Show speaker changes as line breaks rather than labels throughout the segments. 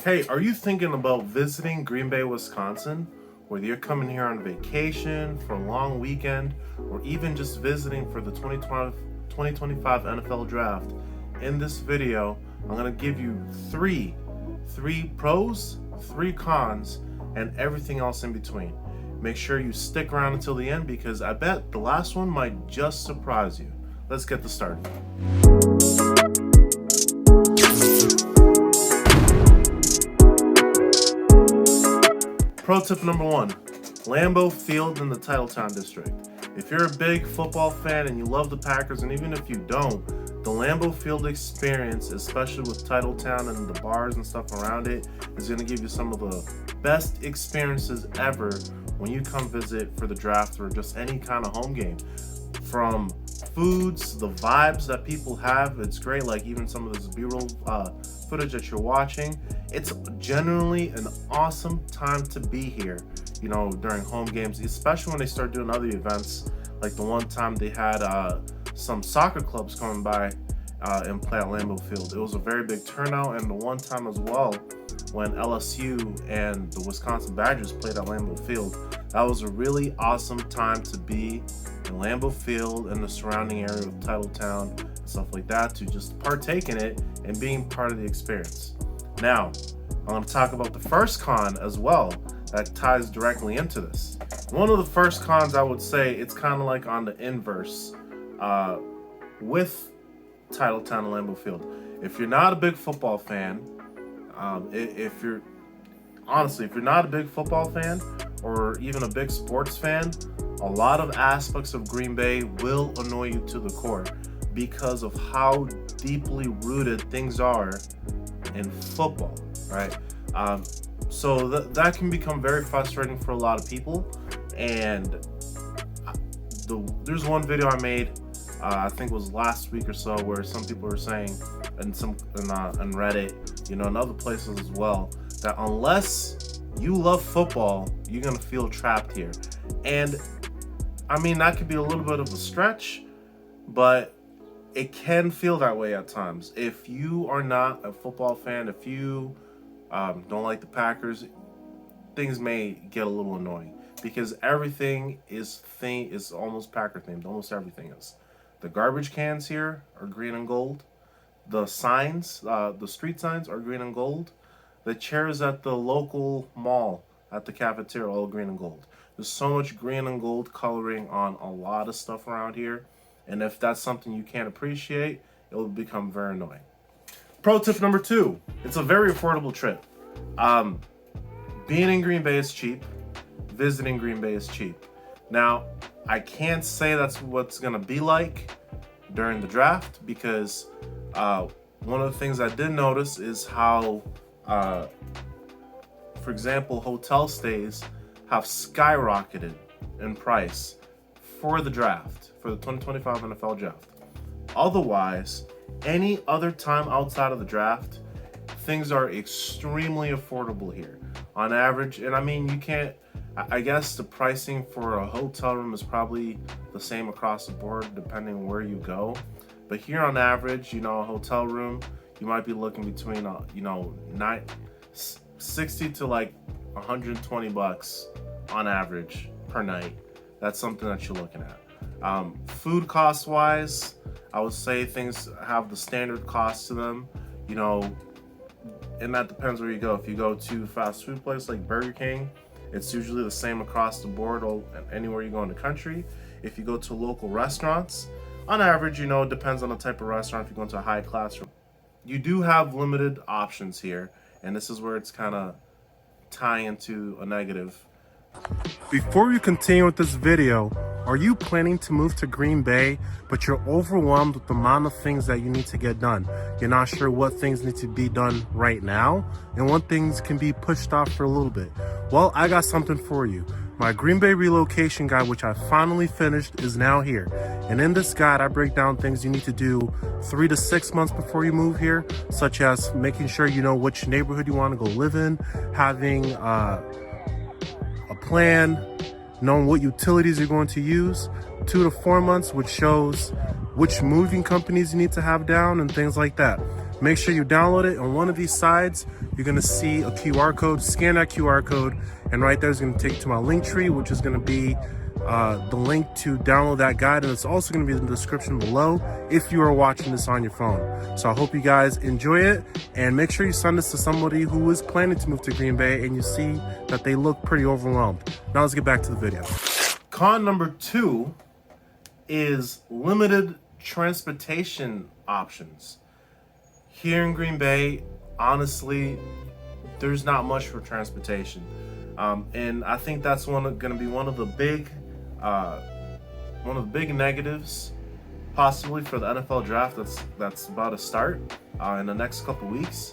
Hey, are you thinking about visiting Green Bay, Wisconsin? Whether you're coming here on vacation, for a long weekend, or even just visiting for the 2025 NFL Draft, in this video, I'm going to give you three pros, three cons, and everything else in between. Make sure you stick around until the end because I bet the last one might just surprise you. Let's get this started. Pro tip number one, Lambeau Field in the Titletown district. If you're a big football fan and you love the Packers, and even if you don't, the Lambeau Field experience, especially with Titletown and the bars and stuff around it, is going to give you some of the best experiences ever when you come visit for the draft or just any kind of home game. From foods, the vibes that people have, it's great. Like even some of this B-roll footage that you're watching, it's generally an awesome time to be here, you know, during home games, especially when they start doing other events. Like the one time they had some soccer clubs coming by and play at Lambeau Field. It was a very big turnout. And the one time as well when LSU and the Wisconsin Badgers played at Lambeau Field, that was a really awesome time to be in Lambeau Field and the surrounding area of Titletown and stuff like that, to just partake in it and being part of the experience. Now, I'm going to talk about the first con as well that ties directly into this. One of the first cons, I would say, it's kind of like on the inverse with Titletown and Lambeau Field. If you're not a big football fan, if you're not a big football fan or even a big sports fan, a lot of aspects of Green Bay will annoy you to the core because of how deeply rooted things are in football, right? So that can become very frustrating for a lot of people. And there's one video I made, I think it was last week or so, where some people were saying, and on Reddit, you know, and other places as well, that unless you love football, you're gonna feel trapped here. And I mean, that could be a little bit of a stretch, but it can feel that way at times. If you are not a football fan, if you don't like the Packers, things may get a little annoying because everything is almost Packer themed. Almost everything is. The garbage cans here are green and gold. The signs, the street signs are green and gold. The chairs at the local mall at the cafeteria are all green and gold. There's so much green and gold coloring on a lot of stuff around here. And if that's something you can't appreciate, it will become very annoying. Pro tip number two, it's a very affordable trip. Being in Green Bay is cheap. Visiting Green Bay is cheap. Now, I can't say that's what's gonna be like during the draft because one of the things I did notice is how, for example, hotel stays have skyrocketed in price for the draft, for the 2025 NFL Draft. Otherwise, any other time outside of the draft, things are extremely affordable here on average. And I mean, I guess the pricing for a hotel room is probably the same across the board depending on where you go. But here on average, you know, a hotel room, you might be looking between, $60 to like $120 on average per night. That's something that you're looking at. Food cost wise, I would say things have the standard cost to them, you know, and that depends where you go. If you go to a fast food place like Burger King, it's usually the same across the board or anywhere you go in the country. If you go to local restaurants, on average, you know, it depends on the type of restaurant. If you go into a high class room, you do have limited options here, and this is where it's kind of tying into a negative. Before we continue with this video, are you planning to move to Green Bay, but you're overwhelmed with the amount of things that you need to get done? You're not sure what things need to be done right now, and what things can be pushed off for a little bit. Well, I got something for you. My Green Bay relocation guide, which I finally finished, is now here. And in this guide, I break down things you need to do 3 to 6 months before you move here, such as making sure you know which neighborhood you want to go live in, having a plan, knowing what utilities you're going to use, 2 to 4 months, which shows which moving companies you need to have down and things like that. Make sure you download it. On one of these sides, you're gonna see a QR code. Scan that QR code, and right there is gonna take you to my link tree, which is gonna be the link to download that guide, and it's also going to be in the description below if you are watching this on your phone. So I hope you guys enjoy it, and make sure you send this to somebody who is planning to move to Green Bay and you see that they look pretty overwhelmed. Now let's get back to the video. Con number 2 is limited transportation options. Here in Green Bay, honestly, there's not much for transportation. And I think that's going to be one of the big negatives possibly for the NFL draft that's about to start in the next couple weeks,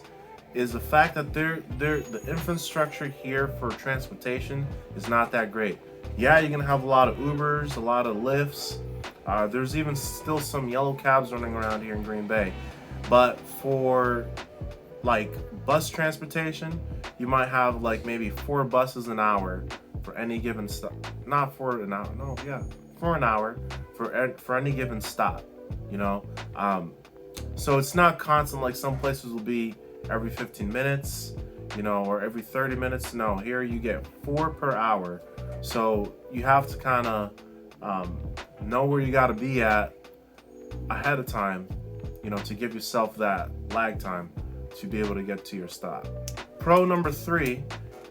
is the fact that the infrastructure here for transportation is not that great. Yeah, you're gonna have a lot of Ubers, a lot of Lyfts. There's even still some yellow cabs running around here in Green Bay, but for like bus transportation, you might have like maybe 4 buses an hour for any given stop. Not for an hour, no, yeah, for an hour for any given stop, you know. So it's not constant like some places will be every 15 minutes, you know, or every 30 minutes. No, here you get 4 per hour. So you have to kind of know where you got to be at ahead of time, you know, to give yourself that lag time to be able to get to your stop. Pro number 3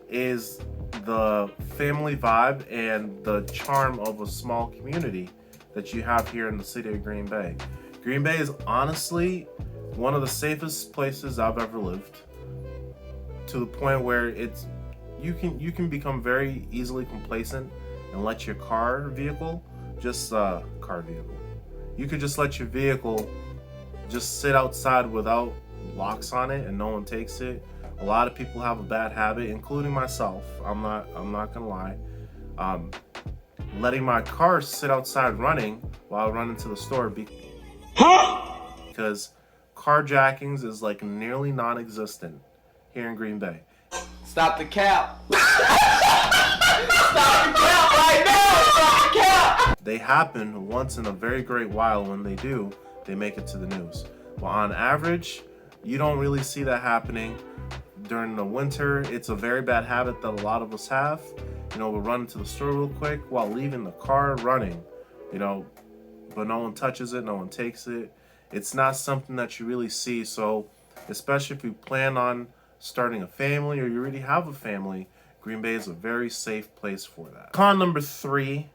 is the family vibe and the charm of a small community that you have here in the city of Green Bay. Green Bay is honestly one of the safest places I've ever lived, to the point where you can become very easily complacent and let your you could just let your vehicle just sit outside without locks on it and no one takes it. A lot of people have a bad habit, including myself. I'm not gonna lie. Letting my car sit outside running while I run into the store because carjackings is like nearly non-existent here in Green Bay.
Stop the cap. Stop the cap right now. Stop the cap.
They happen once in a very great while. When they do, they make it to the news. But on average, you don't really see that happening. During the winter, it's a very bad habit that a lot of us have. You know, we'll run into the store real quick while leaving the car running, you know, but no one touches it, no one takes it. It's not something that you really see. So especially if you plan on starting a family or you already have a family, Green Bay is a very safe place for that. Con number 3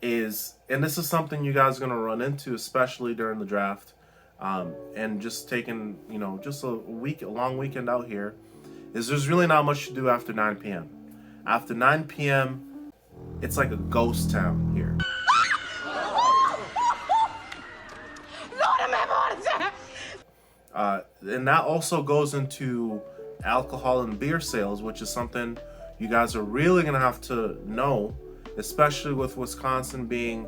is, and this is something you guys are going to run into, especially during the draft, and just taking, you know, just a long weekend out here, is there's really not much to do after 9 p.m. After 9 p.m., it's like a ghost town here. And that also goes into alcohol and beer sales, which is something you guys are really going to have to know, especially with Wisconsin being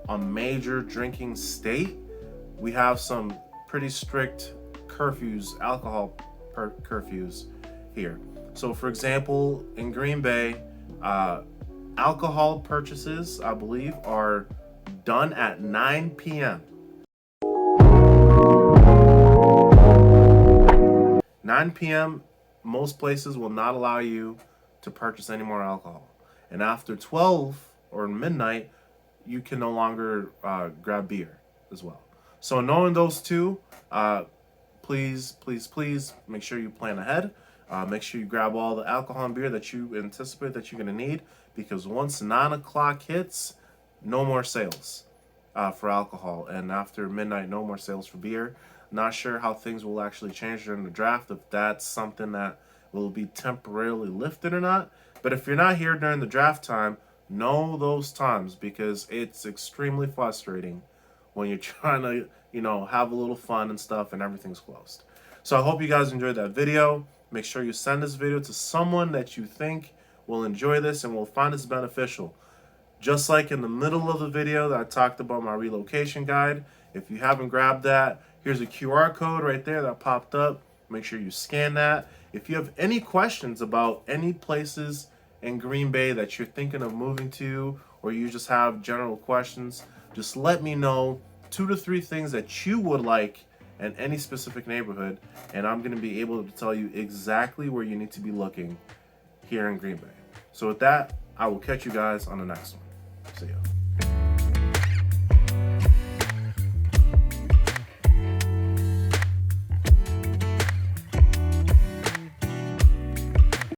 a major drinking state. We have some pretty strict curfews, alcohol curfews here. So for example, in Green Bay, alcohol purchases, I believe, are done at 9 p.m. 9 p.m., most places will not allow you to purchase any more alcohol. And after 12 or midnight, you can no longer grab beer as well. So knowing those two, please make sure you plan ahead. Make sure you grab all the alcohol and beer that you anticipate that you're going to need, because once 9 o'clock hits, no more sales for alcohol. And after midnight, no more sales for beer. Not sure how things will actually change during the draft, if that's something that will be temporarily lifted or not. But if you're not here during the draft time, know those times, because it's extremely frustrating when you're trying to, you know, have a little fun and stuff and everything's closed. So I hope you guys enjoyed that video. Make sure you send this video to someone that you think will enjoy this and will find this beneficial. Just like in the middle of the video that I talked about my relocation guide, if you haven't grabbed that, here's a QR code right there that popped up. Make sure you scan that. If you have any questions about any places in Green Bay that you're thinking of moving to, or you just have general questions, just let me know 2 to 3 things that you would like and any specific neighborhood, and I'm going to be able to tell you exactly where you need to be looking here in Green Bay. So with that, I will catch you guys on the next one. See ya.